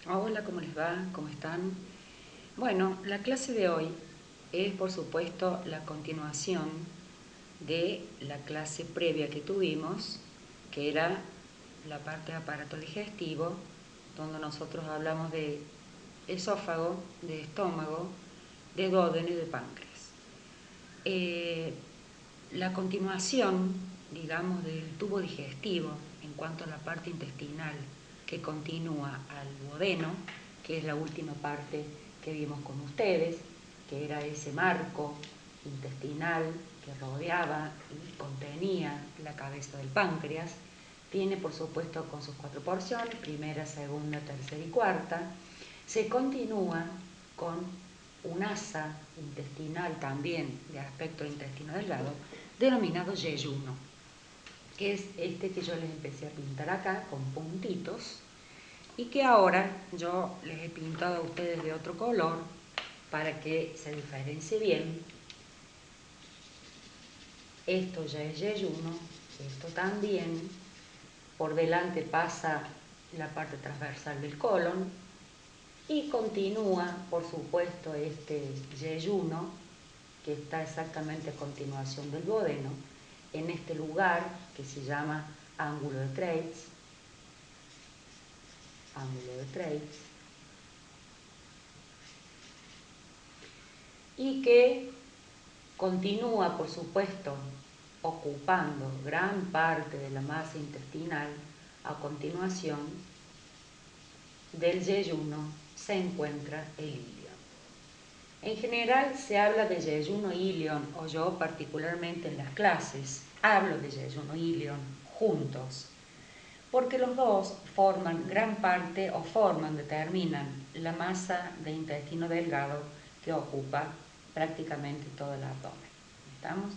Hola, ¿cómo les va? ¿Cómo están? Bueno, la clase de hoy es, por supuesto, la continuación de la clase previa que tuvimos, que era la parte de aparato digestivo, donde nosotros hablamos de esófago, de estómago, de duodeno y de páncreas. La continuación, digamos, del tubo digestivo en cuanto a la parte intestinal que continúa al duodeno, que es la última parte que vimos con ustedes, que era ese marco intestinal que rodeaba y contenía la cabeza del páncreas. Tiene, por supuesto, con sus 4 porciones, primera, segunda, tercera y cuarta. Se continúa con un asa intestinal también de aspecto intestino delgado, denominado yeyuno, que es este que yo les empecé a pintar acá con puntitos y que ahora yo les he pintado a ustedes de otro color para que se diferencie bien. Esto ya es yeyuno, esto también. Por delante pasa la parte transversal del colon y continúa, por supuesto, este yeyuno que está exactamente a continuación del duodeno, en este lugar que se llama ángulo de Treitz, y que continúa, por supuesto, ocupando gran parte de la masa intestinal. A continuación del yeyuno se encuentra el ilion. En general se habla de yeyuno ilion, o yo particularmente en las clases hablo de yeyuno ilion juntos, porque los dos forman gran parte o determinan la masa de intestino delgado que ocupa prácticamente todo el abdomen. ¿Estamos?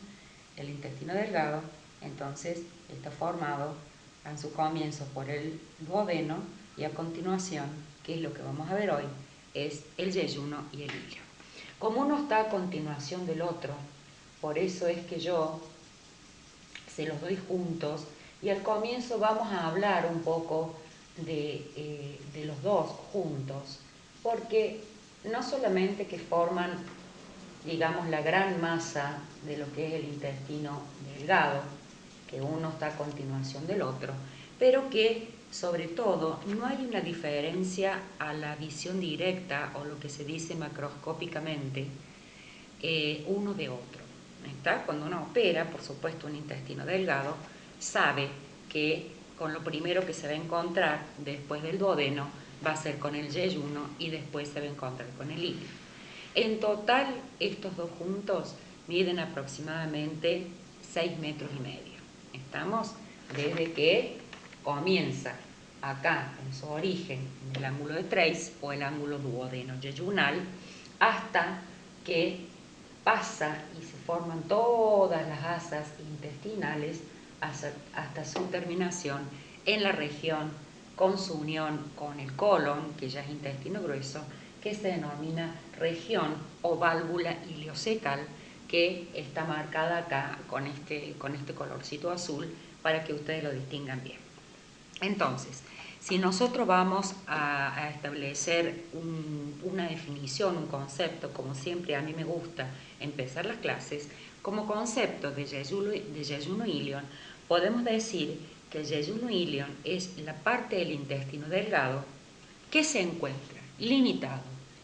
El intestino delgado, entonces, está formado en su comienzo por el duodeno y a continuación, que es lo que vamos a ver hoy, es el yeyuno y el ilion. Como uno está a continuación del otro, por eso es que yo se los doy juntos y al comienzo vamos a hablar un poco de los dos juntos, porque no solamente que forman, digamos, la gran masa de lo que es el intestino delgado, que uno está a continuación del otro, pero que sobre todo no hay una diferencia a la visión directa o lo que se dice macroscópicamente uno de otro. ¿Está? Cuando uno opera, por supuesto, un intestino delgado, sabe que con lo primero que se va a encontrar después del duodeno va a ser con el yeyuno y después se va a encontrar con el ilion. En total, estos dos juntos miden aproximadamente 6,5 metros. ¿Estamos? Desde que comienza acá en su origen, en el ángulo de Treitz o el ángulo duodeno-yeyunal, hasta que pasa y se forman todas las asas intestinales hasta su terminación en la región con su unión con el colon, que ya es intestino grueso, que se denomina región o válvula iliocecal, que está marcada acá con este colorcito azul para que ustedes lo distingan bien. Entonces, si nosotros vamos a establecer una definición, un concepto, como siempre a mí me gusta empezar las clases, como concepto de yeyuno ilion, podemos decir que el yeyuno ilion es la parte del intestino delgado que se encuentra limitado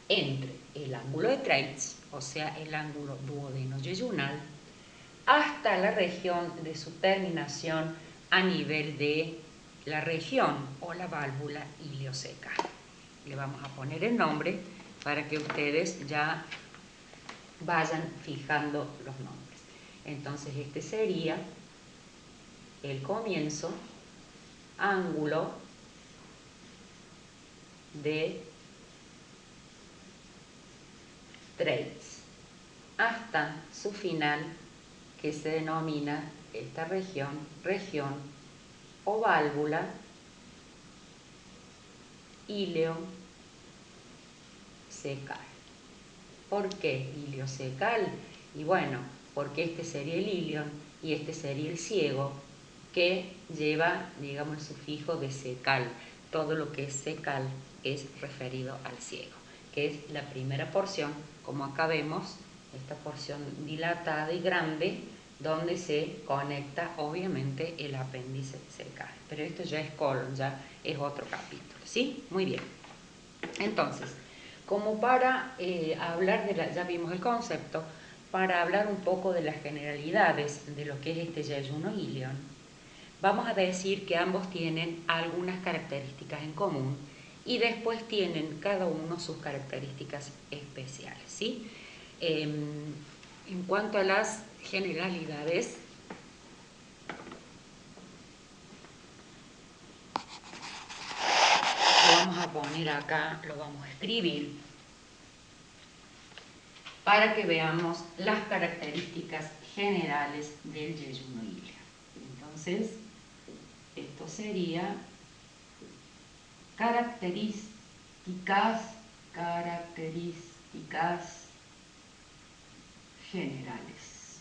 entre el ángulo de Treitz, o sea, el ángulo duodeno-yeyunal, hasta la región de su terminación a nivel de la región o la válvula iliocecal. Le vamos a poner el nombre para que ustedes ya vayan fijando los nombres. Entonces este sería el comienzo, ángulo de Treitz, hasta su final, que se denomina esta región o válvula iliocecal. ¿Por qué iliocecal? Y bueno, porque este sería el ilion y este sería el ciego, que lleva, digamos, el sufijo de cecal. Todo lo que es cecal es referido al ciego, que es la primera porción, como acá vemos, esta porción dilatada y grande, donde se conecta obviamente el apéndice cercal. Pero esto ya es colon, ya es otro capítulo, ¿sí? Muy bien. Entonces, como para hablar ya vimos el concepto, para hablar un poco de las generalidades de lo que es este yeyuno ilion, vamos a decir que ambos tienen algunas características en común y después tienen cada uno sus características especiales, ¿sí? En cuanto a las generalidades, lo vamos a poner acá, lo vamos a escribir para que veamos las características generales del yeyuno ilion. Entonces, esto sería características generales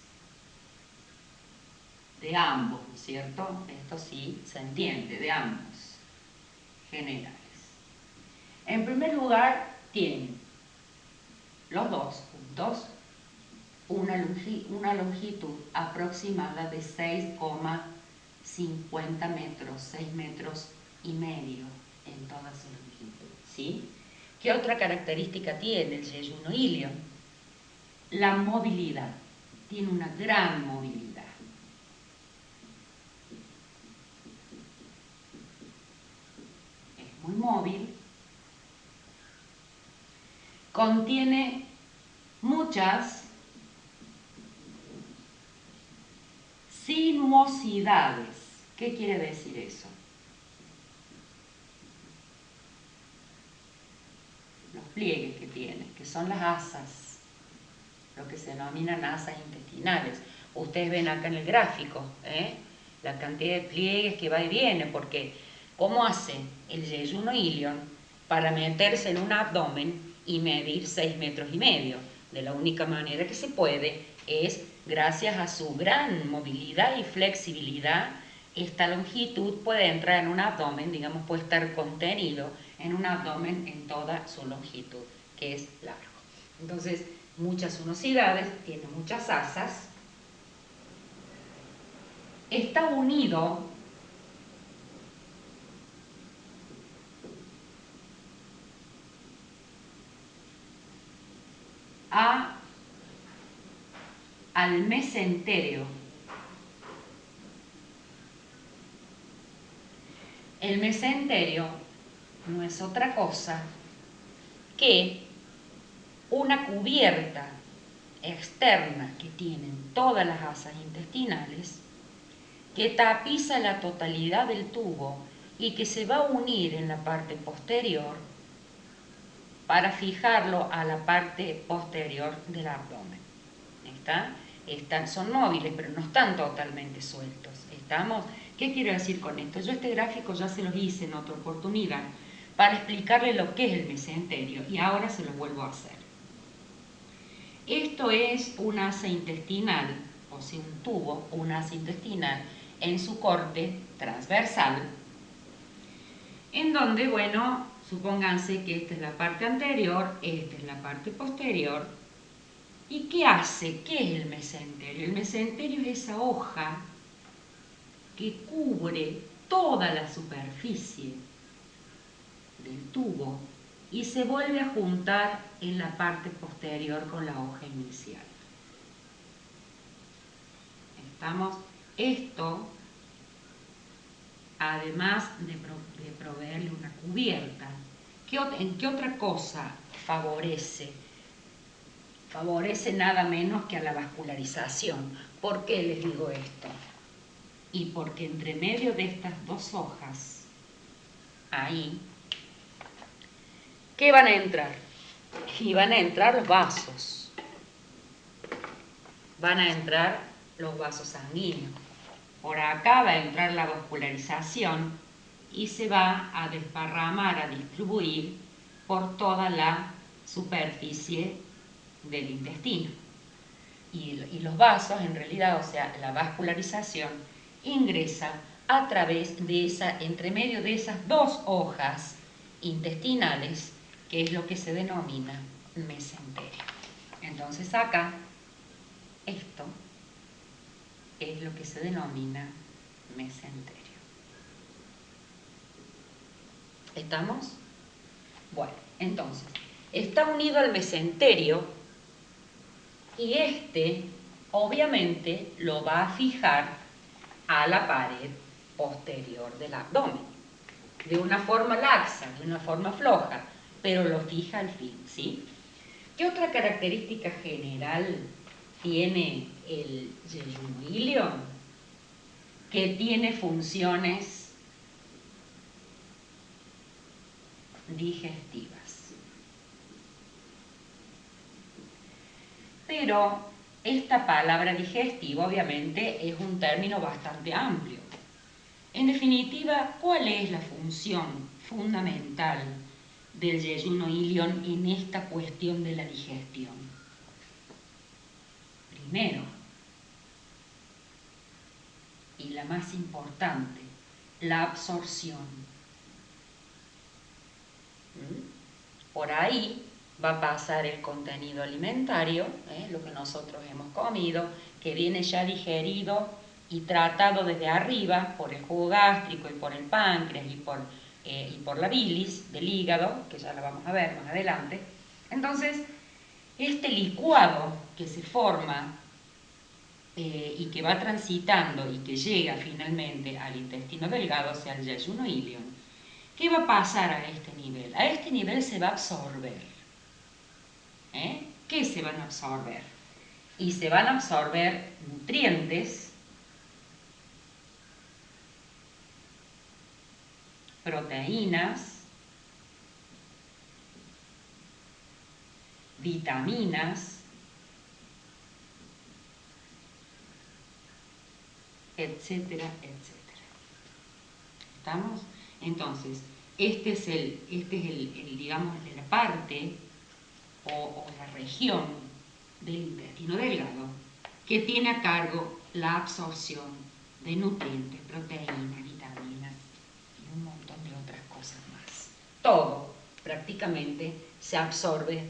de ambos, ¿no es cierto? Esto sí se entiende, de ambos, generales. En primer lugar, tienen los dos juntos una longitud aproximada de 6,50 metros, 6 metros y medio en toda su longitud, ¿sí? ¿Qué otra característica tiene el yeyuno ilion? La movilidad. Tiene una gran movilidad. Es muy móvil. Contiene muchas sinuosidades. ¿Qué quiere decir eso? Los pliegues que tiene, que son las asas, lo que se denominan asas intestinales. Ustedes ven acá en el gráfico, la cantidad de pliegues que va y viene, porque ¿cómo hace el yeyuno ilion para meterse en un abdomen y medir 6 metros y medio? De la única manera que se puede es gracias a su gran movilidad y flexibilidad. Esta longitud puede entrar en un abdomen, digamos, puede estar contenido en un abdomen en toda su longitud, que es largo. Entonces, muchas sinuosidades, tiene muchas asas, está unido al mesenterio. El mesenterio no es otra cosa que una cubierta externa que tienen todas las asas intestinales, que tapiza la totalidad del tubo y que se va a unir en la parte posterior para fijarlo a la parte posterior del abdomen. Son móviles, pero no están totalmente sueltos. ¿Qué quiero decir con esto? Yo este gráfico ya se los hice en otra oportunidad para explicarle lo que es el mesenterio y ahora se lo vuelvo a hacer. Esto es un asa intestinal, o sea, un tubo, un asa intestinal en su corte transversal, en donde, bueno, supónganse que esta es la parte anterior, esta es la parte posterior. ¿Y qué hace? ¿Qué es el mesenterio? El mesenterio es esa hoja que cubre toda la superficie del tubo y se vuelve a juntar en la parte posterior con la hoja inicial. Esto, además de proveerle una cubierta, ¿en qué otra cosa favorece? Favorece nada menos que a la vascularización. ¿Por qué les digo esto? Y porque entre medio de estas dos hojas, ahí, ¿qué van a entrar? Y van a entrar los vasos. Van a entrar los vasos sanguíneos. Por acá va a entrar la vascularización y se va a desparramar, a distribuir por toda la superficie del intestino. Y los vasos, en realidad, o sea, la vascularización, ingresa a través de entre medio de esas dos hojas intestinales, que es lo que se denomina mesenterio. Entonces acá, esto es lo que se denomina mesenterio. ¿Estamos? Bueno, entonces, está unido al mesenterio y este, obviamente, lo va a fijar a la pared posterior del abdomen. De una forma laxa, de una forma floja, pero lo fija al fin, ¿sí? ¿Qué otra característica general tiene el yeyuno que tiene funciones digestivas? Pero esta palabra digestiva obviamente es un término bastante amplio. En definitiva, ¿cuál es la función fundamental del yeyuno ilion en esta cuestión de la digestión? Primero, y la más importante, la absorción. Por ahí va a pasar el contenido alimentario, lo que nosotros hemos comido, que viene ya digerido y tratado desde arriba por el jugo gástrico y por el páncreas y por la bilis del hígado, que ya la vamos a ver más adelante. Entonces, este licuado que se forma y que va transitando y que llega finalmente al intestino delgado, o sea, al yeyuno ilion, ¿qué va a pasar a este nivel? A este nivel se va a absorber. ¿Qué se van a absorber? Y se van a absorber nutrientes, proteínas, vitaminas, etcétera, etcétera. ¿Estamos? Entonces, este es digamos, la parte o la región del intestino delgado que tiene a cargo la absorción de nutrientes, proteínas, vitaminas y un montón de otras cosas más. Todo prácticamente se absorbe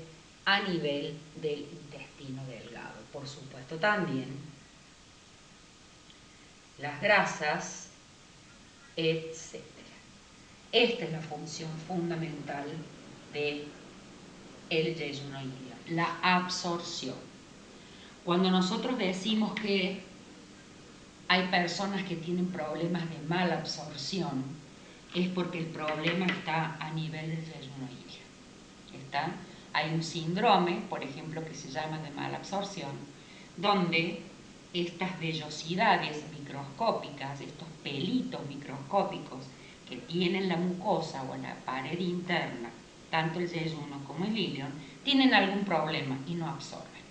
a nivel del intestino delgado. Por supuesto también las grasas, etc. Esta es la función fundamental del yeyuno ilion, la absorción. Cuando nosotros decimos que hay personas que tienen problemas de mala absorción, es porque el problema está a nivel del yeyuno ilion. Hay un síndrome, por ejemplo, que se llama de mala absorción, donde estas vellosidades microscópicas, estos pelitos microscópicos que tienen la mucosa o la pared interna, tanto el yeyuno como el ilion, tienen algún problema y no absorben.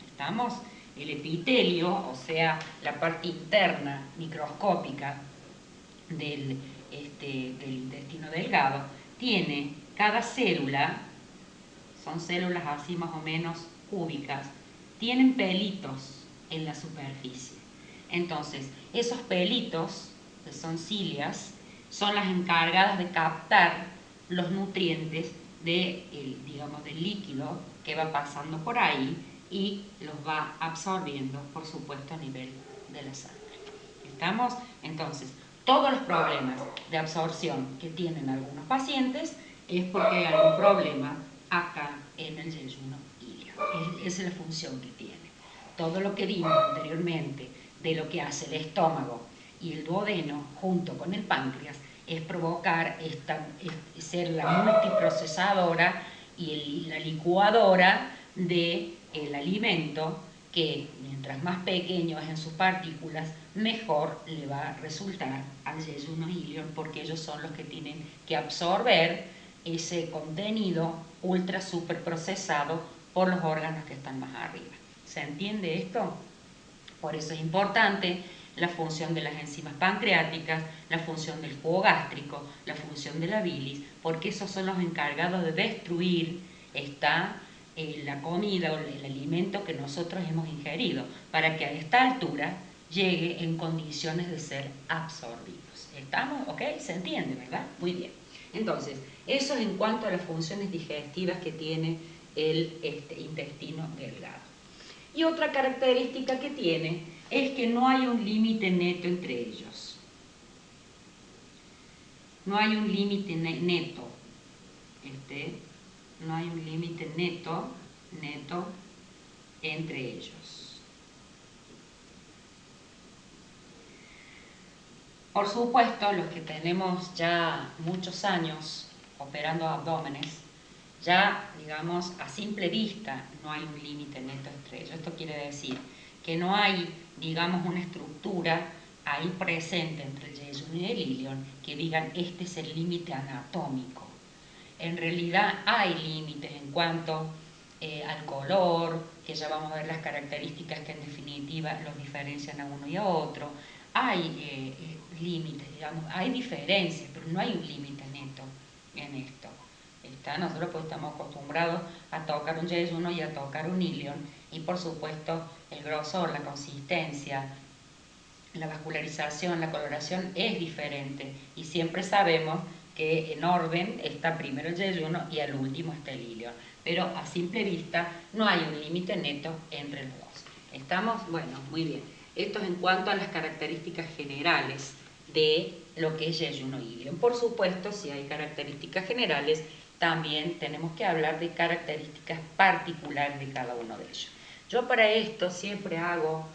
¿Estamos? El epitelio, o sea, la parte interna microscópica del intestino delgado, tiene cada célula, son células así más o menos cúbicas, tienen pelitos en la superficie. Entonces, esos pelitos, que son cilias, son las encargadas de captar los nutrientes digamos, del líquido que va pasando por ahí y los va absorbiendo, por supuesto, a nivel de la sangre. ¿Estamos? Entonces, todos los problemas de absorción que tienen algunos pacientes es porque hay algún problema acá en el yeyuno ilion. Esa es la función que tiene. Todo lo que vimos anteriormente de lo que hace el estómago y el duodeno junto con el páncreas es provocar ser la multiprocesadora y la licuadora del alimento, que mientras más pequeño es en sus partículas, mejor le va a resultar al yeyuno ilion, porque ellos son los que tienen que absorber ese contenido ultra super procesado por los órganos que están más arriba. ¿Se entiende esto? Por eso es importante la función de las enzimas pancreáticas, la función del jugo gástrico, la función de la bilis, porque esos son los encargados de destruir la comida o el alimento que nosotros hemos ingerido, para que a esta altura llegue en condiciones de ser absorbidos. ¿Estamos? ¿Ok? ¿Se entiende, verdad? Muy bien. Entonces, Eso es en cuanto a las funciones digestivas que tiene el intestino delgado. Y otra característica que tiene es que no hay un límite neto entre ellos. No hay un límite neto. No hay un límite neto entre ellos. Por supuesto, los que tenemos ya muchos años operando abdómenes, ya, digamos, a simple vista no hay un límite neto entre ellos. Esto quiere decir que no hay, digamos, una estructura ahí presente entre el yeyuno y el ilion que digan este es el límite anatómico. En realidad hay límites en cuanto al color, que ya vamos a ver las características que en definitiva los diferencian a uno y a otro. Hay límites, digamos, hay diferencias, pero no hay un límite neto en esto. Nosotros pues estamos acostumbrados a tocar un yeyuno y a tocar un ilion, y por supuesto el grosor, la consistencia, la vascularización, la coloración es diferente, y siempre sabemos que en orden está primero el yeyuno y al último está el ilion, pero a simple vista no hay un límite neto entre los dos. ¿Estamos? Bueno, muy bien. Esto es en cuanto a las características generales de lo que es yeyuno y ilion. Por supuesto, si hay características generales, también tenemos que hablar de características particulares de cada uno de ellos. Yo para esto siempre hago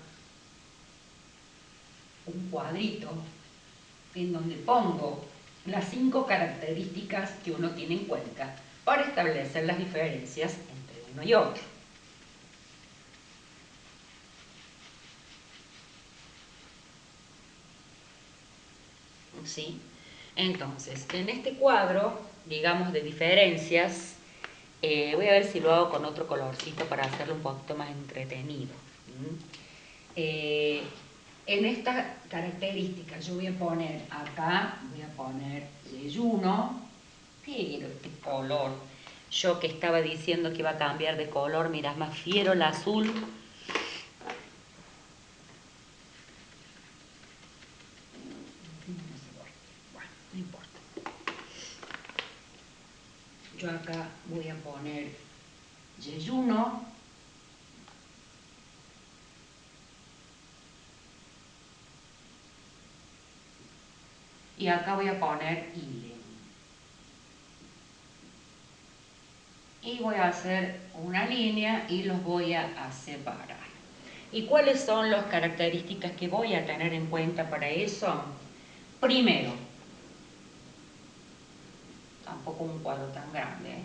un cuadrito en donde pongo las 5 características que uno tiene en cuenta para establecer las diferencias entre uno y otro. ¿Sí? Entonces, en este cuadro, digamos, de diferencias, voy a ver si lo hago con otro colorcito para hacerlo un poquito más entretenido. En estas características yo voy a poner acá, voy a poner yeyuno, pero este color, yo que estaba diciendo que iba a cambiar de color, mira, es más fiero el azul. Bueno, no importa. Yo acá voy a poner yeyuno. Y acá voy a poner ilion. Y voy a hacer una línea y los voy a separar. ¿Y cuáles son las características que voy a tener en cuenta para eso? Primero, tampoco un cuadro tan grande,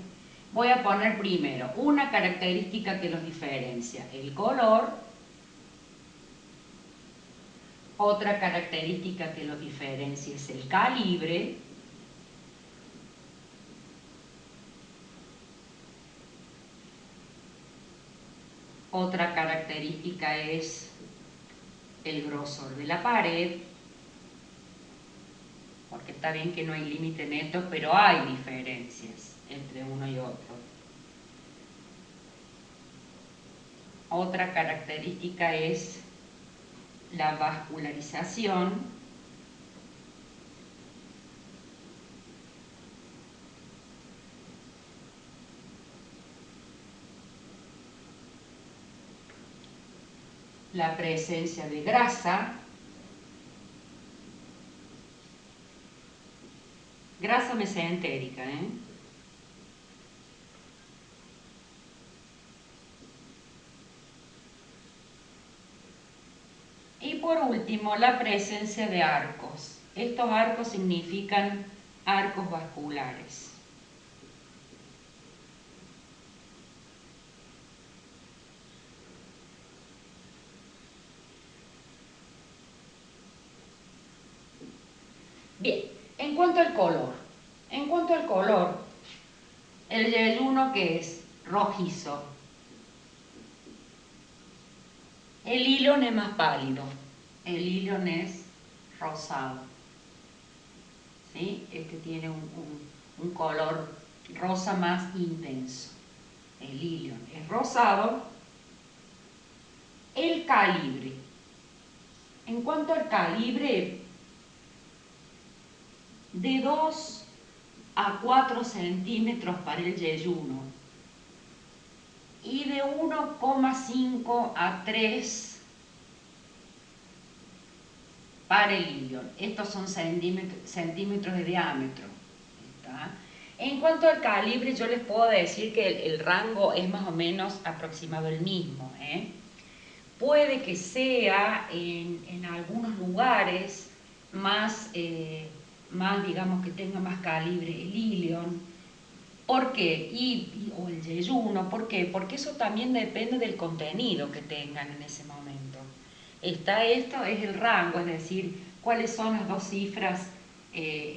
voy a poner primero una característica que los diferencia, el color. Otra característica que los diferencia es el calibre. Otra característica es el grosor de la pared, porque está bien que no hay límite neto, pero hay diferencias entre uno y otro. Otra característica es la vascularización. La presencia de grasa. Grasa mesentérica, Y por último, la presencia de arcos. Estos arcos significan arcos vasculares. Bien, en cuanto al color, el yeyuno que es rojizo, el ilion es más pálido, el ilion es rosado, ¿sí? Este tiene un color rosa más intenso, el ilion es rosado. El calibre, en cuanto al calibre, de 2 a 4 centímetros para el yeyuno y de 1,5 a 3 para el ilion. Estos son centímetros de diámetro. ¿Está? En cuanto al calibre, yo les puedo decir que el rango es más o menos aproximado el mismo. Puede que sea en algunos lugares más, digamos, que tenga más calibre el ilion. ¿Por qué? O el yeyuno. ¿Por qué? Porque eso también depende del contenido que tengan en ese momento. Esto es el rango, es decir, cuáles son las dos cifras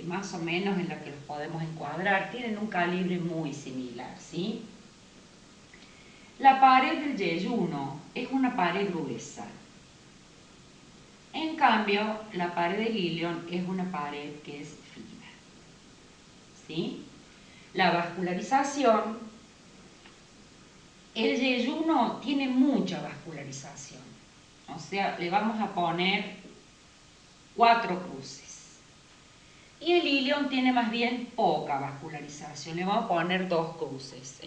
más o menos en las que los podemos encuadrar. Tienen un calibre muy similar, ¿sí? La pared del yeyuno es una pared gruesa. En cambio, la pared del ilion es una pared que es fina, ¿sí? La vascularización, el yeyuno tiene mucha vascularización, o sea, le vamos a poner 4 cruces. Y el ilion tiene más bien poca vascularización, le vamos a poner 2 cruces,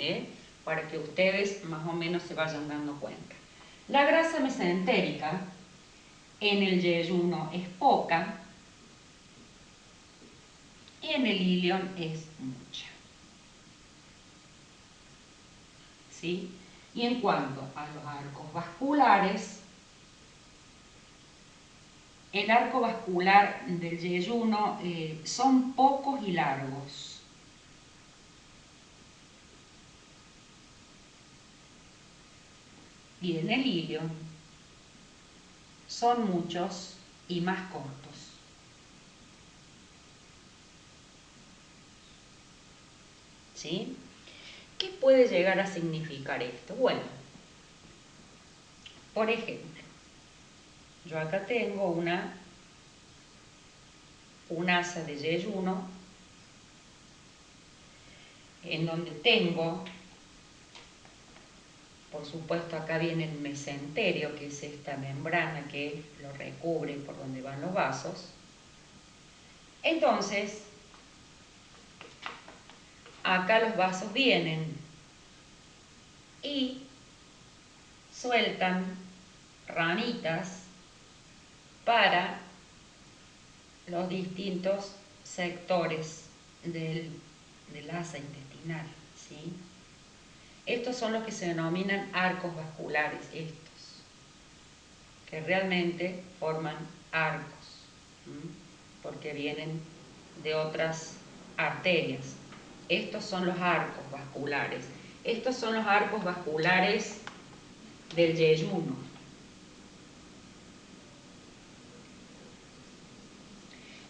para que ustedes más o menos se vayan dando cuenta. La grasa mesentérica en el yeyuno es poca y en el ilion es mucha. ¿Sí? Y en cuanto a los arcos vasculares, el arco vascular del yeyuno son pocos y largos. Y en el ilion son muchos y más cortos. ¿Sí? ¿Qué puede llegar a significar esto? Bueno, por ejemplo, yo acá tengo un asa de yeyuno en donde tengo, por supuesto acá viene el mesenterio, que es esta membrana que lo recubre por donde van los vasos. Entonces, acá los vasos vienen y sueltan ramitas para los distintos sectores del asa intestinal, ¿sí? Estos son los que se denominan arcos vasculares, estos, que realmente forman arcos, porque vienen de otras arterias. Estos son los arcos vasculares. Estos son los arcos vasculares del yeyuno.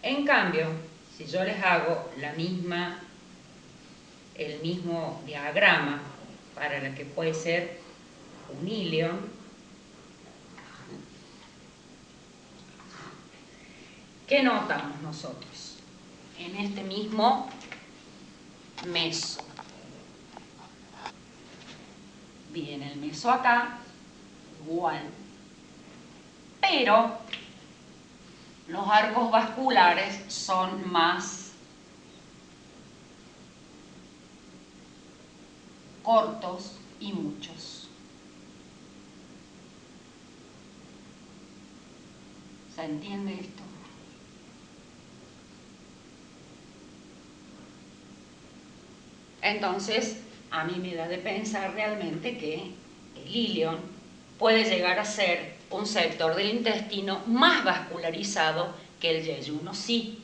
En cambio, si yo les hago el mismo diagrama para la que puede ser un ilion, ¿qué notamos nosotros? En este mismo meso. Viene el meso acá, igual. Pero los arcos vasculares son más cortos y muchos. ¿Se entiende esto? Entonces, a mí me da de pensar realmente que el ilion puede llegar a ser un sector del intestino más vascularizado que el yeyuno. Sí,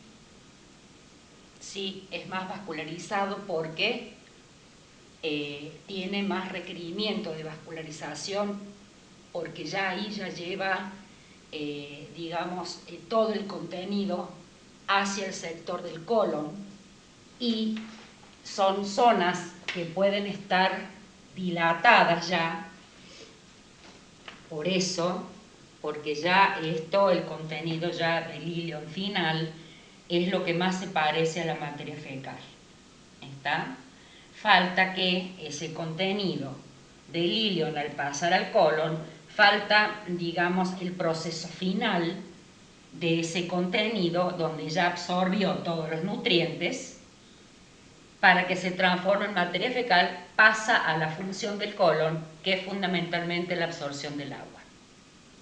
es más vascularizado porque tiene más requerimiento de vascularización, porque ya ahí ya lleva, digamos, todo el contenido hacia el sector del colon, y son zonas que pueden estar dilatadas ya, por eso, porque ya esto, el contenido ya del ilion final, es lo que más se parece a la materia fecal. ¿Está? Falta que ese contenido del ilion al pasar al colon, falta, digamos, el proceso final de ese contenido donde ya absorbió todos los nutrientes para que se transforme en materia fecal, pasa a la función del colon, que es fundamentalmente la absorción del agua.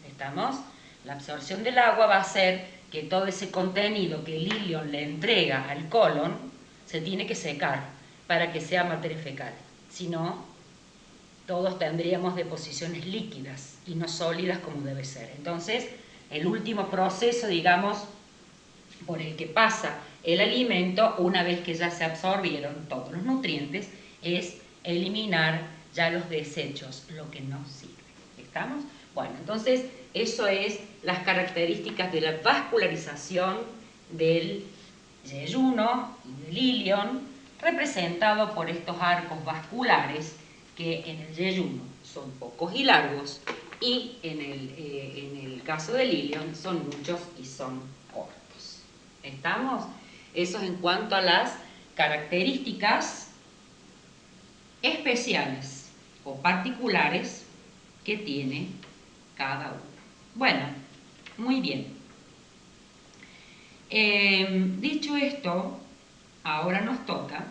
¿Estamos? La absorción del agua va a hacer que todo ese contenido que el ilion le entrega al colon se tiene que secar para que sea materia fecal. Si no, todos tendríamos deposiciones líquidas y no sólidas como debe ser. Entonces, el último proceso, digamos, por el que pasa el alimento, una vez que ya se absorbieron todos los nutrientes, es eliminar ya los desechos, lo que no sirve. ¿Estamos? Bueno, entonces, eso es las características de la vascularización del yeyuno y del ilion, representado por estos arcos vasculares que en el yeyuno son pocos y largos, y en el caso del ilion son muchos y son cortos. ¿Estamos? Eso es en cuanto a las características especiales o particulares que tiene cada uno. Bueno, muy bien. Dicho esto, ahora nos toca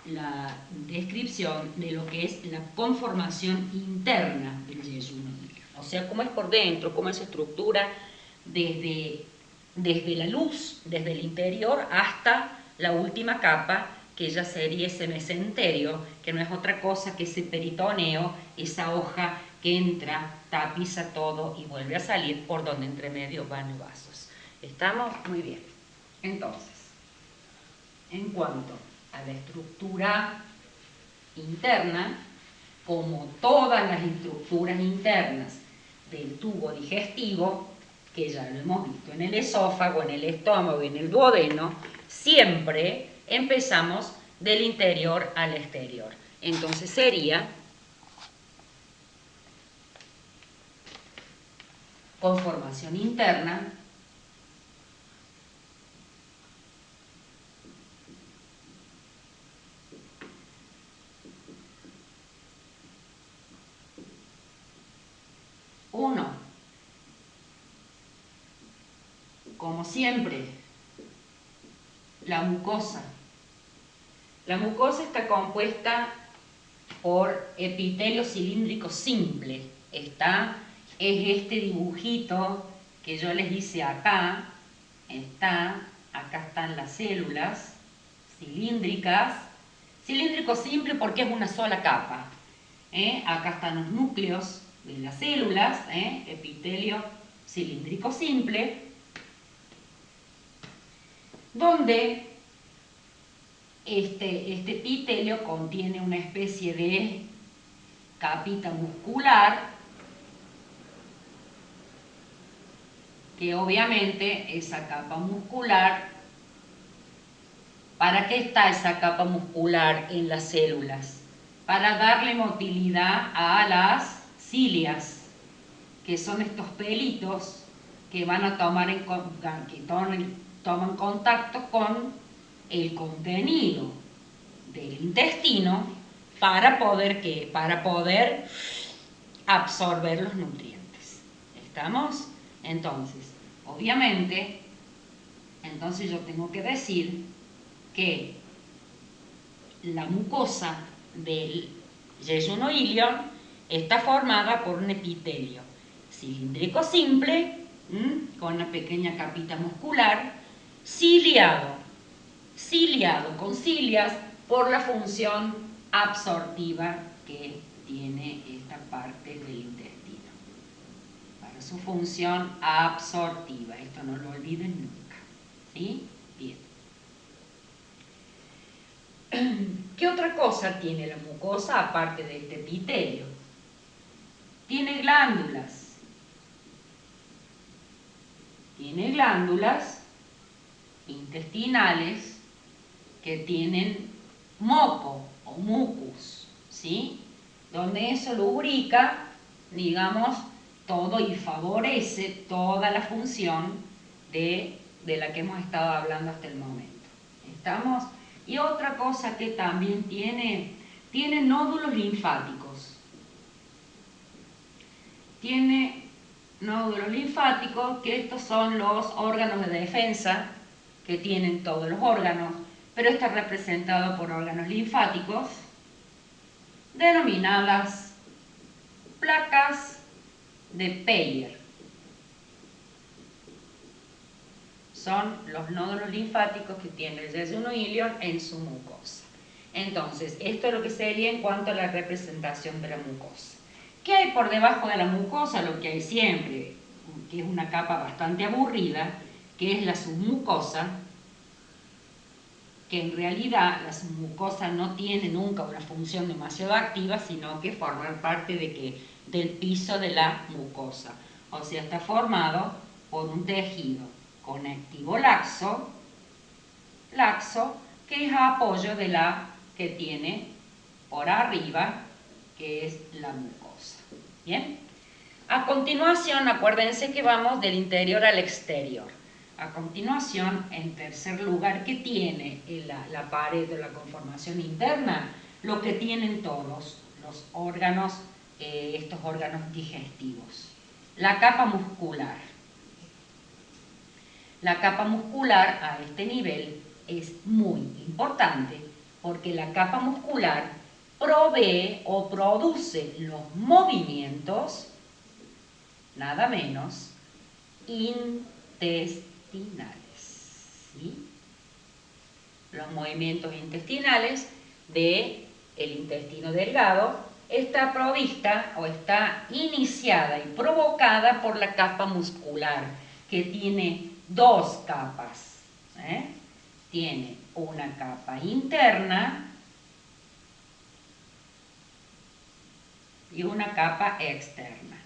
la descripción de lo que es la conformación interna del yeyuno. O sea, cómo es por dentro, cómo es su estructura desde la luz, desde el interior hasta la última capa, que ya sería ese mesenterio, que no es otra cosa que ese peritoneo, esa hoja que entra, tapiza todo y vuelve a salir por donde entre medio van los vasos. ¿Estamos? Muy bien. Entonces, en cuanto a la estructura interna, como todas las estructuras internas del tubo digestivo, que ya lo hemos visto en el esófago, en el estómago y en el duodeno, siempre empezamos del interior al exterior. Entonces sería conformación interna, uno, como siempre, la mucosa. La mucosa está compuesta por epitelio cilíndrico simple. Es este dibujito que yo les hice acá. Acá están las células cilíndricas. Cilíndrico simple porque es una sola capa. Acá están los núcleos de las células, epitelio cilíndrico simple, donde este epitelio contiene una especie de capita muscular, que obviamente esa capa muscular, ¿para qué está esa capa muscular en las células? Para darle motilidad a las cilias, que son estos pelitos que van a toman contacto con el contenido del intestino para poder ¿qué? Para poder absorber los nutrientes. ¿Estamos? Entonces, obviamente, entonces yo tengo que decir que la mucosa del yeyuno ilion está formada por un epitelio cilíndrico simple, con una pequeña capita muscular, ciliado con cilias por la función absortiva que tiene esta parte del intestino. Para su función absortiva, esto no lo olviden nunca. ¿Sí? Bien. ¿Qué otra cosa tiene la mucosa aparte de este epitelio? Tiene glándulas. Tiene glándulas intestinales que tienen moco o mucus, ¿sí? Donde eso lubrica, digamos, todo y favorece toda la función de la que hemos estado hablando hasta el momento. ¿Estamos? Y otra cosa que también tiene nódulos linfáticos. Tiene nódulos linfáticos, que estos son los órganos de defensa que tienen todos los órganos, pero está representado por órganos linfáticos, denominadas placas de Peyer. Son los nódulos linfáticos que tiene el yeyuno ilion en su mucosa. Entonces, esto es lo que sería en cuanto a la representación de la mucosa. ¿Qué hay por debajo de la mucosa? Lo que hay siempre, que es una capa bastante aburrida, que es la submucosa, que en realidad la submucosa no tiene nunca una función demasiado activa, sino que forma parte del piso de la mucosa. O sea, está formado por un tejido conectivo laxo, que es a apoyo de la que tiene por arriba, que es la mucosa. ¿Bien? A continuación, acuérdense que vamos del interior al exterior. A continuación, en tercer lugar, ¿qué tiene la pared o la conformación interna? Lo que tienen todos los órganos, estos órganos digestivos. La capa muscular. La capa muscular a este nivel es muy importante porque la capa muscular provee o produce los movimientos, nada menos, intestinales. ¿Sí? Los movimientos intestinales del intestino delgado está provista o está iniciada y provocada por la capa muscular, que tiene dos capas. Tiene una capa interna y una capa externa.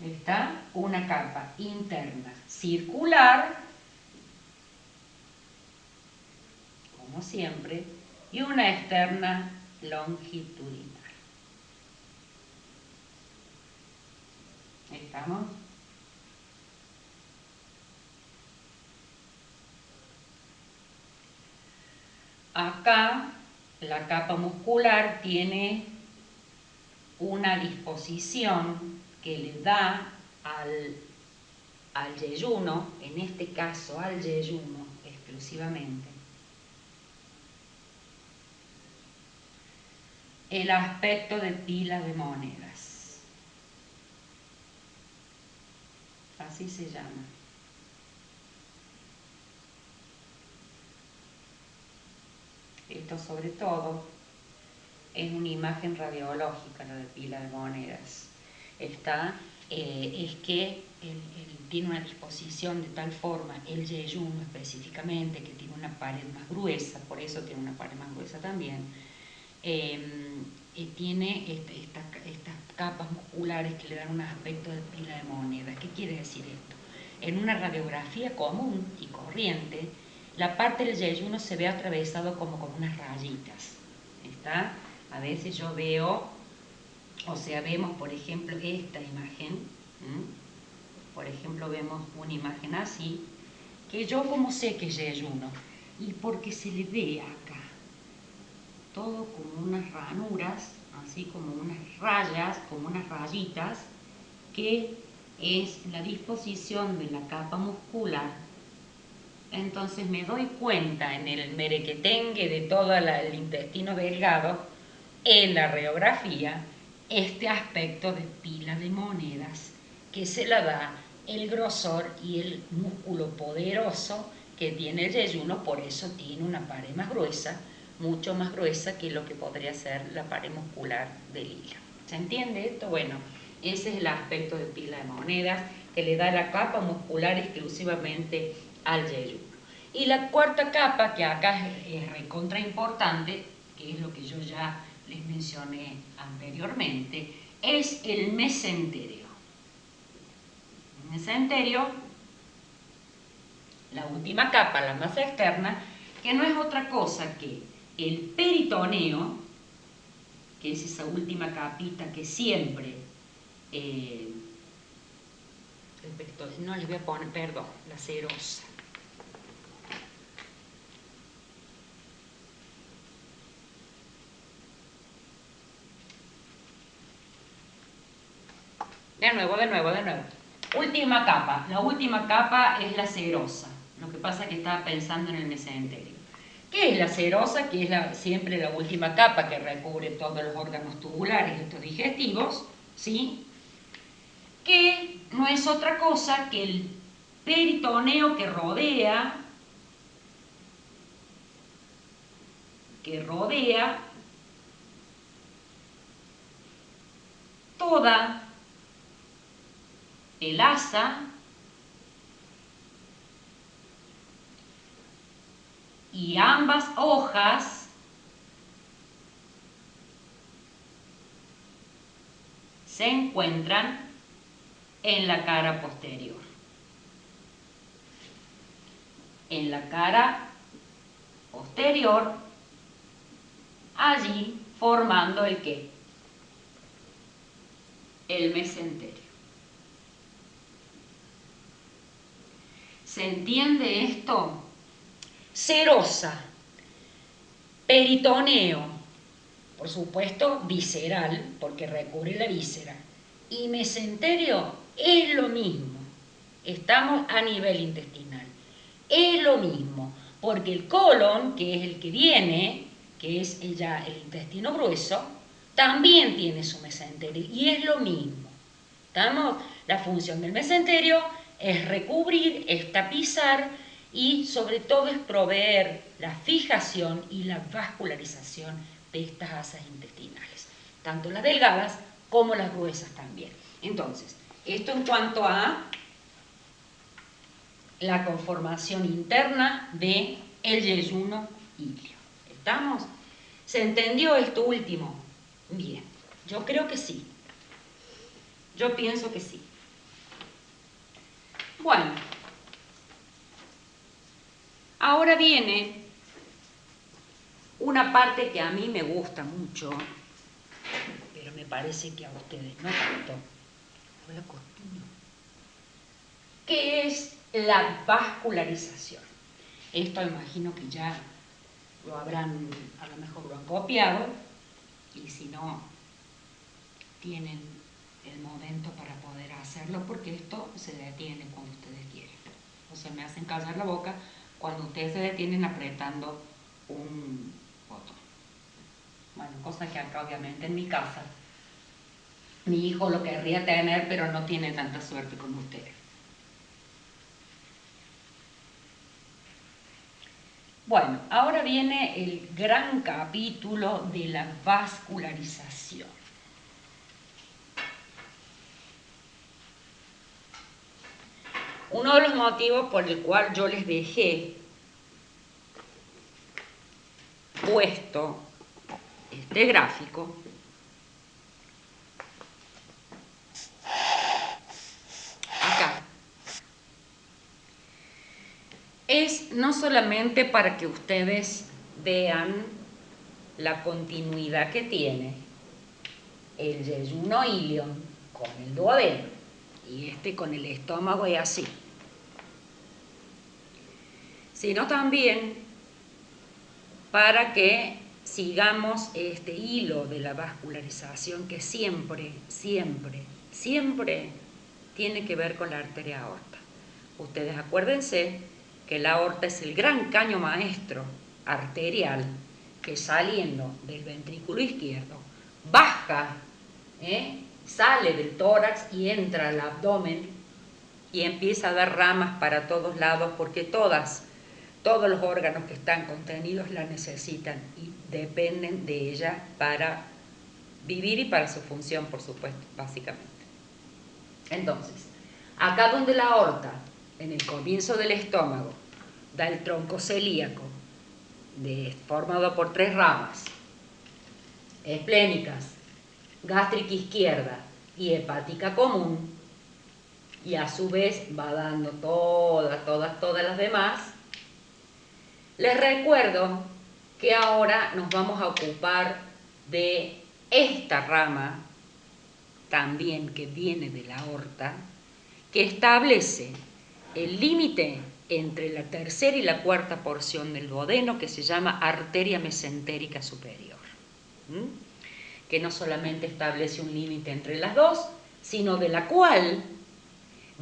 Está una capa interna circular, como siempre, y una externa longitudinal. ¿Estamos? Acá la capa muscular tiene una disposición que le da al yeyuno, en este caso al yeyuno exclusivamente, el aspecto de pila de monedas. Así se llama. Esto sobre todo es una imagen radiológica, la de pila de monedas. Es que tiene una disposición de tal forma, el yeyuno específicamente, que tiene una pared más gruesa, por eso tiene una pared más gruesa también, tiene estas capas musculares que le dan un aspecto de pila de monedas. ¿Qué quiere decir esto? En una radiografía común y corriente, la parte del yeyuno se ve atravesado como con unas rayitas. ¿Está? A veces yo veo, o sea, vemos por ejemplo esta imagen, por ejemplo vemos una imagen así, que yo como sé que es yeyuno, y porque se le ve acá todo como unas ranuras, así como unas rayas, como unas rayitas, que es la disposición de la capa muscular. Entonces me doy cuenta en el merequetengue de todo el intestino delgado, en la radiografía, este aspecto de pila de monedas que se la da el grosor y el músculo poderoso que tiene el yeyuno. Por eso tiene una pared más gruesa, mucho más gruesa que lo que podría ser la pared muscular del hilo. ¿Se entiende esto? Bueno, ese es el aspecto de pila de monedas que le da la capa muscular exclusivamente al yeyuno. Y la cuarta capa, que acá es recontra importante, que es lo que yo ya les mencioné anteriormente, es el mesenterio. El mesenterio, la última capa, la más externa, que no es otra cosa que el peritoneo, que es esa última capita que siempre, no les voy a poner, perdón, la serosa. De nuevo. Última capa. La última capa es la serosa. Lo que pasa es que estaba pensando en el mesenterio. ¿Qué es la serosa? Que es siempre la última capa que recubre todos los órganos tubulares, estos digestivos, ¿sí? Que no es otra cosa que el peritoneo que rodea toda el asa y ambas hojas se encuentran en la cara posterior. En la cara posterior, allí formando el ¿qué? El mesenterio. ¿Se entiende esto? Serosa, peritoneo, por supuesto visceral, porque recubre la víscera, y mesenterio es lo mismo. Estamos a nivel intestinal. Es lo mismo, porque el colon, que es el que viene, que es ya el intestino grueso, también tiene su mesenterio y es lo mismo. ¿Estamos? La función del mesenterio es recubrir, es tapizar y sobre todo es proveer la fijación y la vascularización de estas asas intestinales, tanto las delgadas como las gruesas también. Entonces, esto en cuanto a la conformación interna de el yeyuno ilio. ¿Estamos? ¿Se entendió esto último? Bien, yo creo que sí. Yo pienso que sí. Bueno, ahora viene una parte que a mí me gusta mucho, pero me parece que a ustedes no tanto, que es la vascularización. Esto imagino que ya lo habrán, a lo mejor lo han copiado, y si no, tienen el momento para poder hacerlo, porque esto se detiene cuando ustedes quieren. O sea, me hacen callar la boca cuando ustedes se detienen apretando un botón. Bueno, cosa que acá obviamente en mi casa mi hijo lo querría tener, pero no tiene tanta suerte como ustedes. Bueno, ahora viene el gran capítulo de la vascularización. Uno de los motivos por el cual yo les dejé puesto este gráfico acá es no solamente para que ustedes vean la continuidad que tiene el yeyuno ilion con el duodeno y este con el estómago y así, sino también para que sigamos este hilo de la vascularización que siempre, siempre, siempre tiene que ver con la arteria aorta. Ustedes acuérdense que la aorta es el gran caño maestro arterial que saliendo del ventrículo izquierdo baja, sale del tórax y entra al abdomen y empieza a dar ramas para todos lados porque todos los órganos que están contenidos la necesitan y dependen de ella para vivir y para su función, por supuesto, básicamente. Entonces, acá donde la aorta, en el comienzo del estómago, da el tronco celíaco, formado por 3 ramas, esplénicas, gástrica izquierda y hepática común, y a su vez va dando todas las demás. Les recuerdo que ahora nos vamos a ocupar de esta rama, también que viene de la aorta, que establece el límite entre la tercera y la cuarta porción del duodeno, que se llama arteria mesentérica superior, que no solamente establece un límite entre las dos, sino de la cual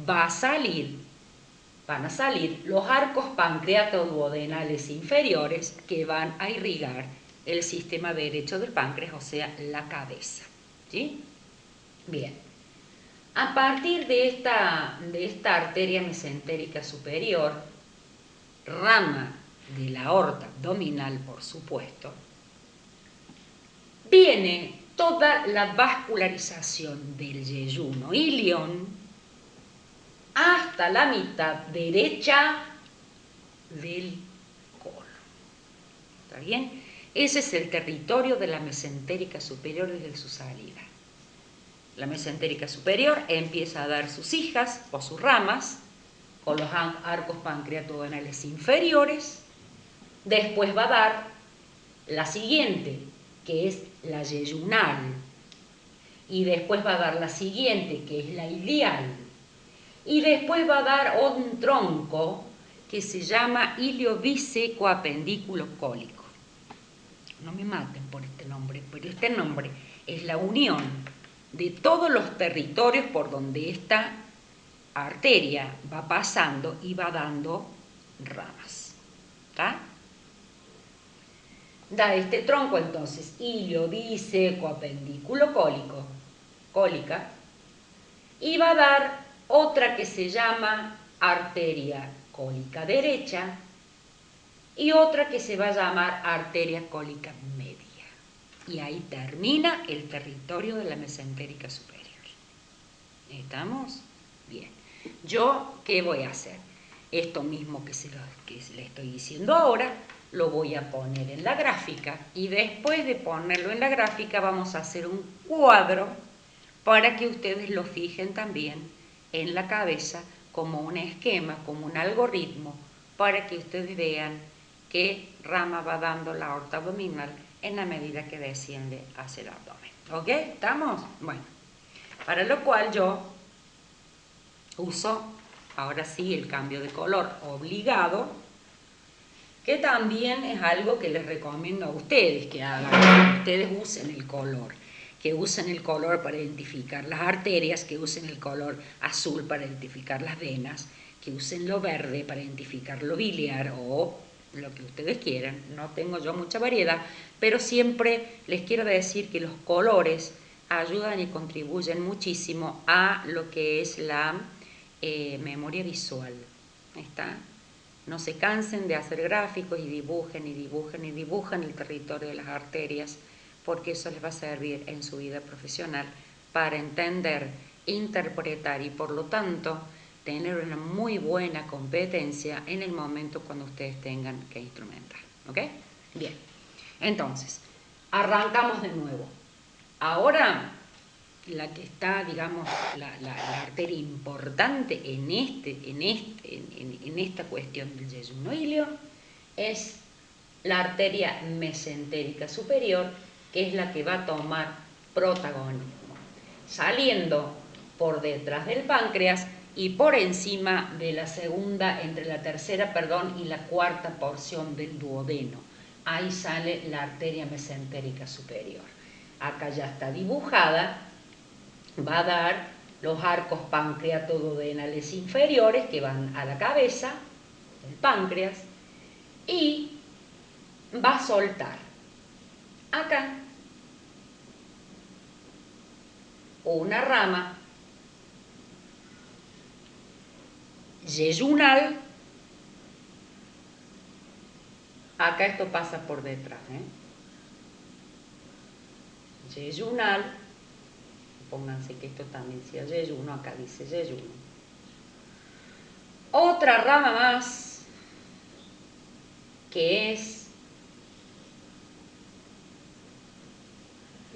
van a salir los arcos pancreatoduodenales inferiores que van a irrigar el sistema derecho del páncreas, o sea, la cabeza. ¿Sí? Bien. A partir de esta arteria mesentérica superior, rama de la aorta abdominal, por supuesto, viene toda la vascularización del yeyuno ilion hasta la mitad derecha del colon. ¿Está bien? Ese es el territorio de la mesentérica superior desde su salida. La mesentérica superior empieza a dar sus hijas o sus ramas con los arcos pancreatoduodenales inferiores. Después va a dar la siguiente, que es la yeyunal. Y después va a dar la siguiente, que es la ilial. Y después va a dar un tronco que se llama iliobiseco apendículo cólico. No me maten por este nombre, pero este nombre es la unión de todos los territorios por donde esta arteria va pasando y va dando ramas. ¿Está? Da este tronco entonces iliobiseco apendículo cólica, y va a dar otra que se llama arteria cólica derecha y otra que se va a llamar arteria cólica media. Y ahí termina el territorio de la mesentérica superior. ¿Estamos? Bien. ¿Yo qué voy a hacer? Esto mismo que le estoy diciendo ahora, lo voy a poner en la gráfica y después de ponerlo en la gráfica vamos a hacer un cuadro para que ustedes lo fijen también en la cabeza como un esquema, como un algoritmo, para que ustedes vean qué rama va dando la aorta abdominal en la medida que desciende hacia el abdomen. ¿Ok? ¿Estamos? Bueno, para lo cual yo uso ahora sí el cambio de color obligado, que también es algo que les recomiendo a ustedes que hagan, que ustedes usen el color, que usen el color para identificar las arterias, que usen el color azul para identificar las venas, que usen lo verde para identificar lo biliar o lo que ustedes quieran. No tengo yo mucha variedad, pero siempre les quiero decir que los colores ayudan y contribuyen muchísimo a lo que es la memoria visual. ¿Está? No se cansen de hacer gráficos y dibujen y dibujen y dibujen el territorio de las arterias, porque eso les va a servir en su vida profesional para entender, interpretar y por lo tanto tener una muy buena competencia en el momento cuando ustedes tengan que instrumentar. ¿Ok? Bien. Entonces, arrancamos de nuevo. Ahora, la que está, digamos, la arteria importante en esta cuestión del yeyuno ilio es la arteria mesentérica superior, que es la que va a tomar protagonismo, saliendo por detrás del páncreas y por encima de la segunda, entre la tercera, y la cuarta porción del duodeno. Ahí sale la arteria mesentérica superior. Acá ya está dibujada. Va a dar los arcos pancreatoduodenales inferiores que van a la cabeza del páncreas y va a soltar acá una rama yeyunal. Acá esto pasa por detrás, yeyunal. Pónganse que esto también sea yeyuno, acá dice yeyuno. Otra rama más, que es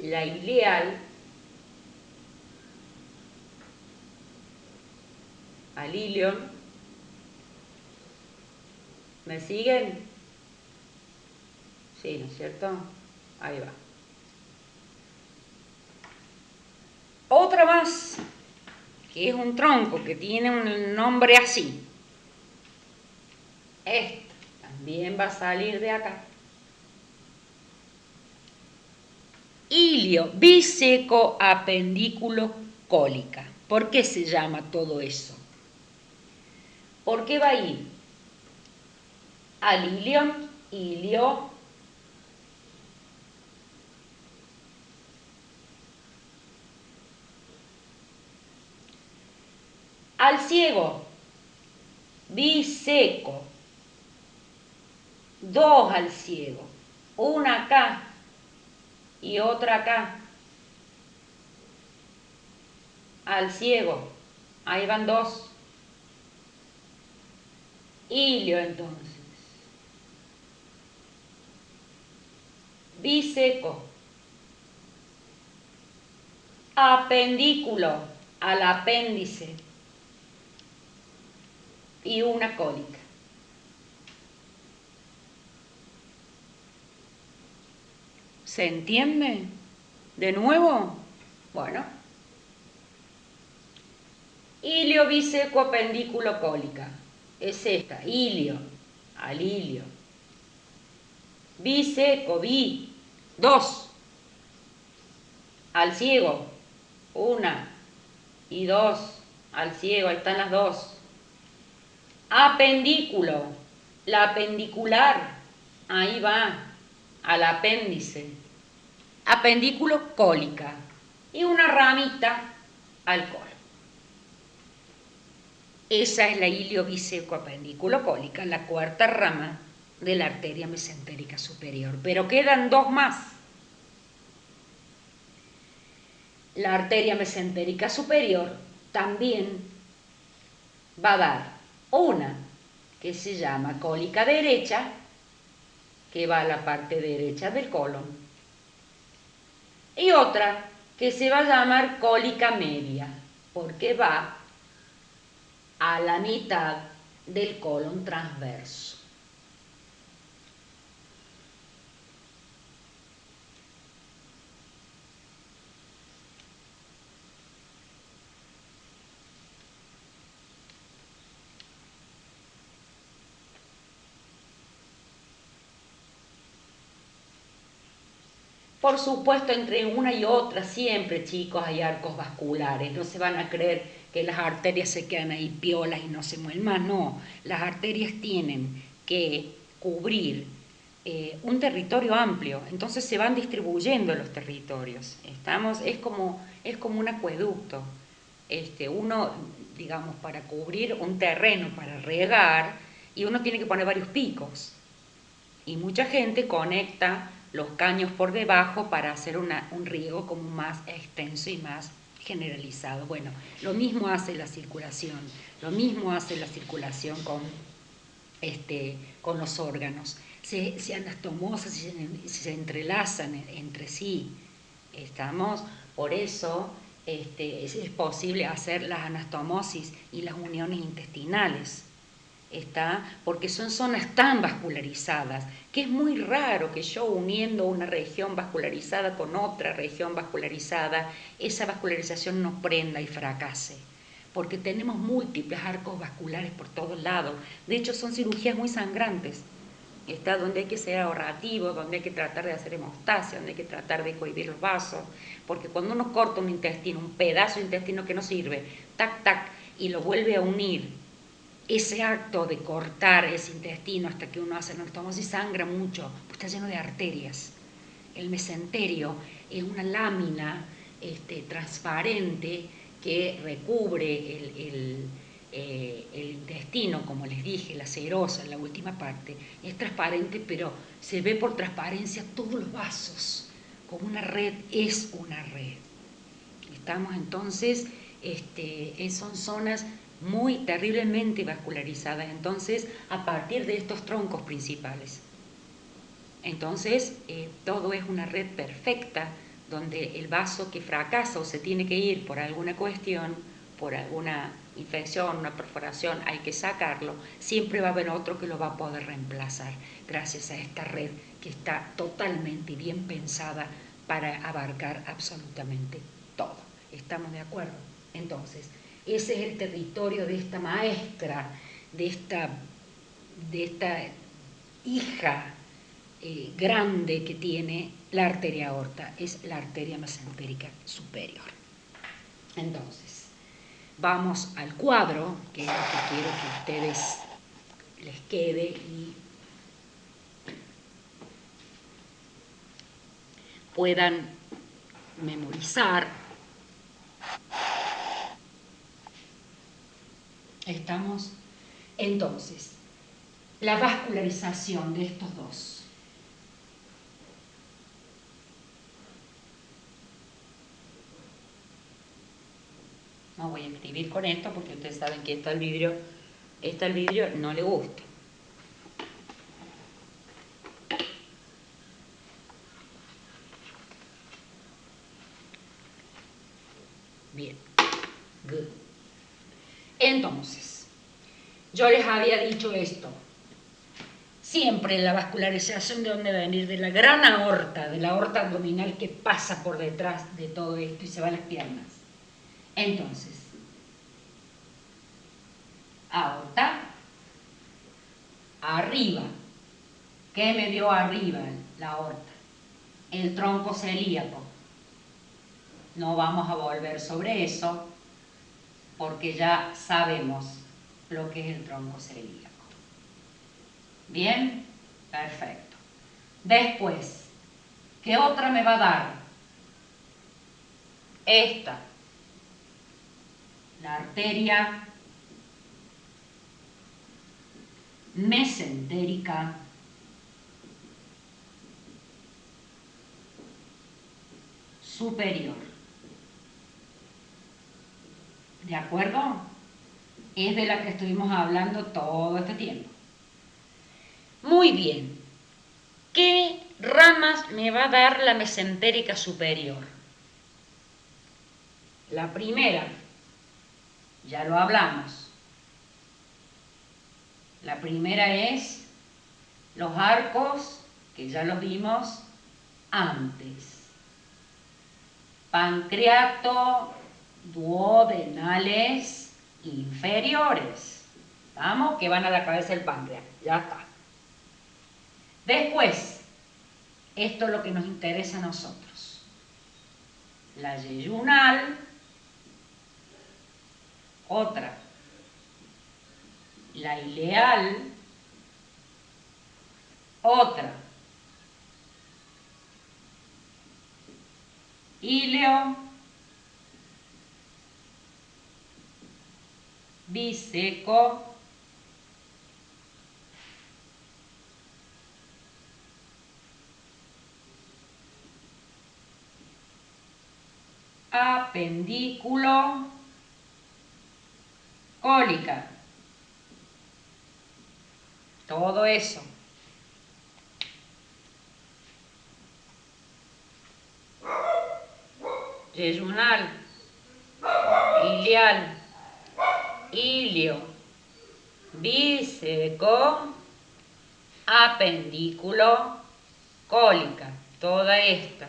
la ileal, al ilion. ¿Me siguen? Sí, ¿no es cierto? Ahí va. Otra más, que es un tronco que tiene un nombre así. Esta también va a salir de acá. Ilio biseco apendículo cólica. ¿Por qué se llama todo eso? ¿Por qué va a ir? Al ilio, al ciego, biseco, dos al ciego, una acá y otra acá, al ciego, ahí van dos, ilio entonces, biseco, apendículo, al apéndice y una cólica. ¿Se entiende? ¿De nuevo? Bueno. Ilio, biseco, apendículo, cólica. Es esta, ilio, al ilio. Biseco, dos. Al ciego, una y dos. Al ciego, ahí están las dos. Apendículo, la apendicular, ahí va, al apéndice. Apendículo, cólica. Y una ramita al colon. Esa es la iliobisecoapendículo-cólica, la cuarta rama de la arteria mesentérica superior. Pero quedan dos más. La arteria mesentérica superior también va a dar una que se llama cólica derecha, que va a la parte derecha del colon, y otra que se va a llamar cólica media, porque va a la mitad del colon transverso. Por supuesto, entre una y otra siempre, chicos, hay arcos vasculares. No se van a creer que las arterias se quedan ahí piolas y no se mueven más. No, las arterias tienen que cubrir un territorio amplio. Entonces se van distribuyendo los territorios. Es como un acueducto. Uno, digamos, para cubrir un terreno, para regar, y uno tiene que poner varios picos. Y mucha gente conecta los caños por debajo para hacer un riego como más extenso y más generalizado. Bueno, lo mismo hace la circulación, lo mismo hace la circulación con los órganos. Se anastomosan, se entrelazan entre sí. Por eso es posible hacer las anastomosis y las uniones intestinales. Porque son zonas tan vascularizadas que es muy raro que yo uniendo una región vascularizada con otra región vascularizada, esa vascularización no prenda y fracase, porque tenemos múltiples arcos vasculares por todos lados. De hecho, son cirugías muy sangrantes, donde hay que ser ahorrativo, donde hay que tratar de hacer hemostasia, donde hay que tratar de cohibir los vasos, porque cuando uno corta un intestino, un pedazo de intestino que no sirve, tac, tac, y lo vuelve a unir, ese acto de cortar ese intestino hasta que uno hace anastomosis sangra mucho, pues está lleno de arterias. El mesenterio es una lámina transparente que recubre el intestino, como les dije, la serosa en la última parte. Es transparente, pero se ve por transparencia todos los vasos. Como una red, es una red. Estamos entonces, son zonas muy terriblemente vascularizadas, entonces, a partir de estos troncos principales. Entonces, todo es una red perfecta, donde el vaso que fracasa o se tiene que ir por alguna cuestión, por alguna infección, una perforación, hay que sacarlo, siempre va a haber otro que lo va a poder reemplazar, gracias a esta red que está totalmente bien pensada para abarcar absolutamente todo. ¿Estamos de acuerdo? Entonces, ese es el territorio de esta maestra, de esta hija grande que tiene la arteria aorta, es la arteria mesentérica superior. Entonces, Vamos al cuadro, que es lo que quiero que a ustedes les quede y puedan memorizar. Estamos entonces, la vascularización de estos dos. No voy a escribir con esto porque ustedes saben que esto al vidrio no le gusta. Bien, good. Entonces, yo les había dicho esto. Siempre la vascularización de dónde va a venir de la gran aorta, de la aorta abdominal que pasa por detrás de todo esto y se va a las piernas. Entonces, aorta, arriba. ¿Qué me dio arriba la aorta? El tronco celíaco. No vamos a volver sobre eso porque ya sabemos lo que es el tronco celíaco. Bien, perfecto. Después, ¿qué otra me va a dar? Esta, la arteria mesentérica superior. ¿De acuerdo? Es de la que estuvimos hablando todo este tiempo. Muy bien. ¿Qué ramas me va a dar la mesentérica superior? La primera, ya lo hablamos. La primera es los arcos, que ya los vimos antes. Pancreato, duodenales inferiores. Vamos, que van a la cabeza del páncreas. Ya está. Después, esto es lo que nos interesa a nosotros. La yeyunal, otra. La ileal, otra. Ileo, biseco, apendículo, cólica. Todo eso. Yeyunal, ileal, ilio, biseco, apendículo, cólica. Toda esta.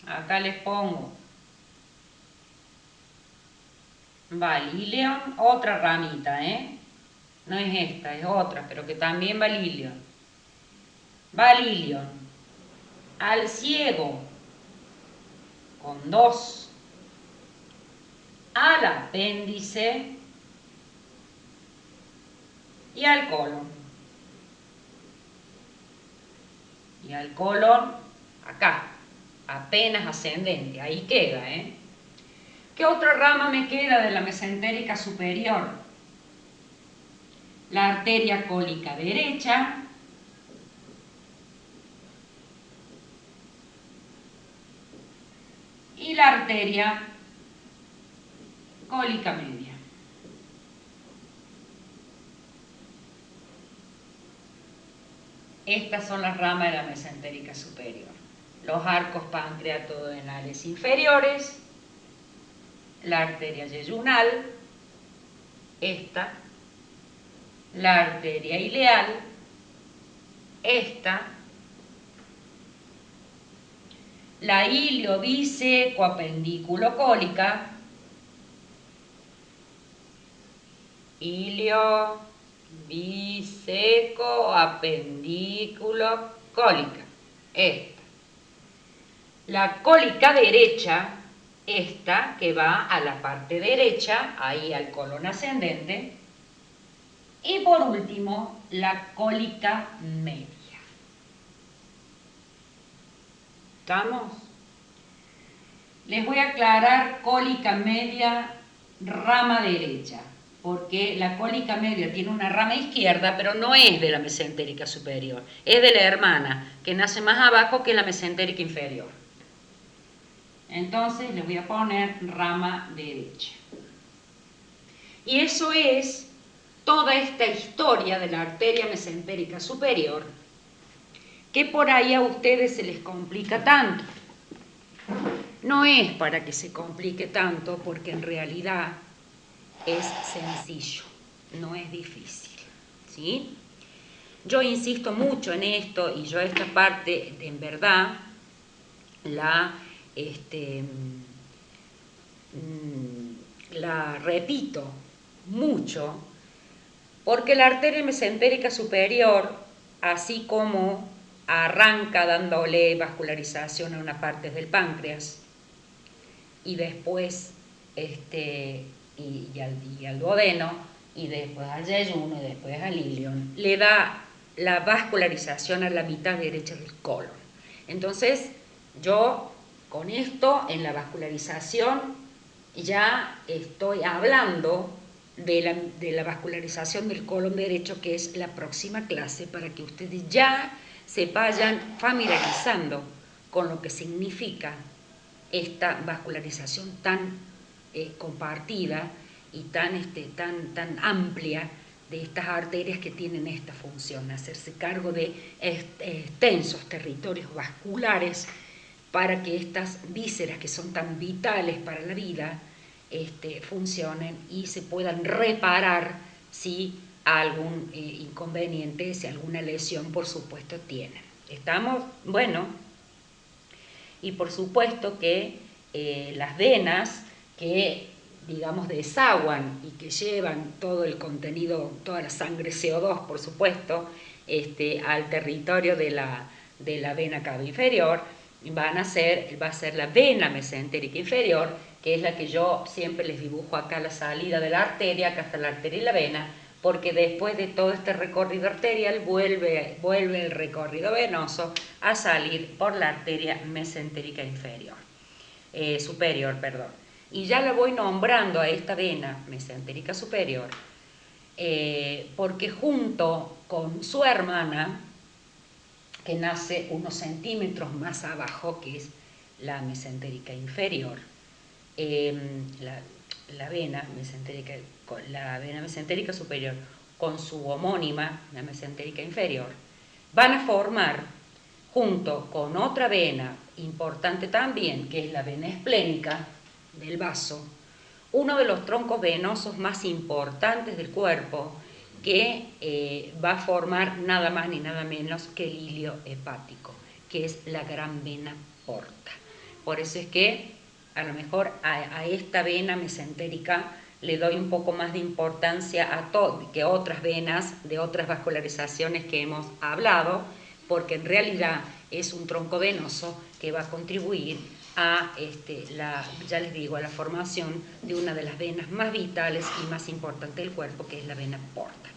Acá les pongo Valilion, otra ramita, no es esta, es otra, pero que también Valilion. Valilion, al ciego, con 2, al apéndice y al colon. Y al colon, acá, apenas ascendente, ahí queda, ¿Qué otra rama me queda de la mesentérica superior? La arteria cólica derecha, y la arteria cólica media. Estas son las ramas de la mesentérica superior. Los arcos pancreatodenales inferiores, la arteria yeyunal, esta, la arteria ileal, esta, la iliobisecoapendículo-cólica, iliobisecoapendículo-cólica, esta. la cólica derecha, esta que va a la parte derecha, ahí al colon ascendente, y por último, la cólica media. ¿Estamos? Les voy a aclarar cólica media, rama derecha, porque la cólica media tiene una rama izquierda, pero no es de la mesentérica superior, es de la hermana, que nace más abajo que la mesentérica inferior. Entonces les voy a poner rama derecha. Y eso es toda esta historia de la arteria mesentérica superior, que por ahí a ustedes se les complica tanto. No es para que se complique tanto, porque en realidad es sencillo, no es difícil, ¿sí? Yo insisto mucho en esto, y yo esta parte en verdad la repito mucho, porque la arteria mesentérica superior, así como arranca dándole vascularización a una parte del páncreas, y después y al duodeno, y después al yeyuno, y después al ilion, le da la vascularización a la mitad derecha del colon. Entonces, yo con esto, en la vascularización, ya estoy hablando de la vascularización del colon derecho, que es la próxima clase, para que ustedes ya se vayan familiarizando con lo que significa esta vascularización tan compartida y tan amplia de estas arterias que tienen esta función, hacerse cargo de extensos territorios vasculares para que estas vísceras que son tan vitales para la vida funcionen y se puedan reparar si algún inconveniente, si alguna lesión, por supuesto, tienen. ¿Estamos? Bueno, y por supuesto que las venas que, digamos, desaguan y que llevan todo el contenido, toda la sangre CO2, por supuesto, al territorio de la vena cava inferior, va a ser la vena mesentérica inferior, que es la que yo siempre les dibujo acá la salida de la arteria, acá está la arteria y la vena, porque después de todo este recorrido arterial vuelve el recorrido venoso a salir por la arteria mesentérica superior. Y ya la voy nombrando a esta vena mesentérica superior, porque junto con su hermana, que nace unos centímetros más abajo, que es la mesentérica inferior, la vena mesentérica superior con su homónima, la mesentérica inferior, van a formar, junto con otra vena importante también, que es la vena esplénica del vaso, uno de los troncos venosos más importantes del cuerpo, que va a formar nada más ni nada menos que el hilio hepático, que es la gran vena porta. Por eso es que a lo mejor a esta vena mesentérica le doy un poco más de importancia que otras venas de otras vascularizaciones que hemos hablado, porque en realidad es un tronco venoso que va a contribuir a, ya les digo, a la formación de una de las venas más vitales y más importantes del cuerpo, que es la vena porta.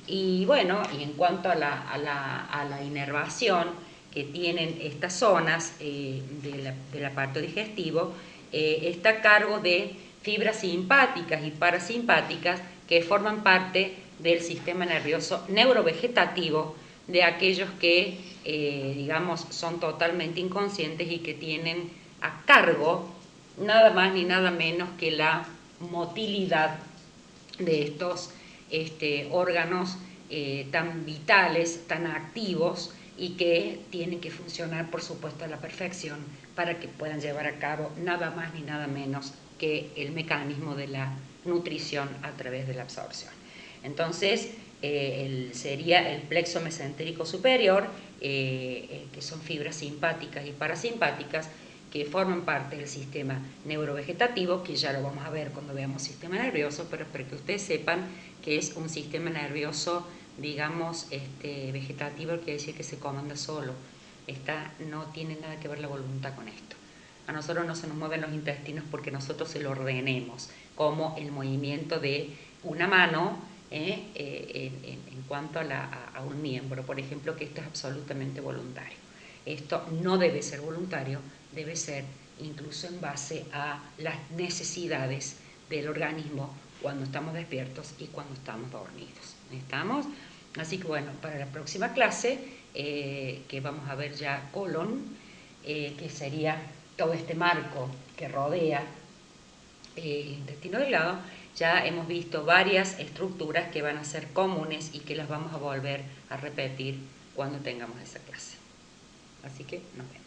Y bueno, y en cuanto a la inervación que tienen estas zonas del aparato digestivo, está a cargo de fibras simpáticas y parasimpáticas que forman parte del sistema nervioso neurovegetativo, de aquellos que, digamos, son totalmente inconscientes y que tienen a cargo nada más ni nada menos que la motilidad de estos órganos tan vitales, tan activos, y que tienen que funcionar, por supuesto, a la perfección para que puedan llevar a cabo nada más ni nada menos que el mecanismo de la nutrición a través de la absorción. Entonces, sería el plexo mesentérico superior, que son fibras simpáticas y parasimpáticas, que forman parte del sistema neurovegetativo, que ya lo vamos a ver cuando veamos sistema nervioso, pero para que ustedes sepan que es un sistema nervioso, digamos, vegetativo, quiere decir que se comanda solo. No tiene nada que ver la voluntad con esto. A nosotros no se nos mueven los intestinos porque nosotros se lo ordenemos, como el movimiento de una mano en cuanto a un miembro, por ejemplo, que esto es absolutamente voluntario. Esto no debe ser voluntario, debe ser incluso en base a las necesidades del organismo cuando estamos despiertos y cuando estamos dormidos. ¿Estamos? Así que bueno, para la próxima clase, que vamos a ver ya colon, que sería todo este marco que rodea el intestino delgado, ya hemos visto varias estructuras que van a ser comunes y que las vamos a volver a repetir cuando tengamos esa clase. Así que nos vemos.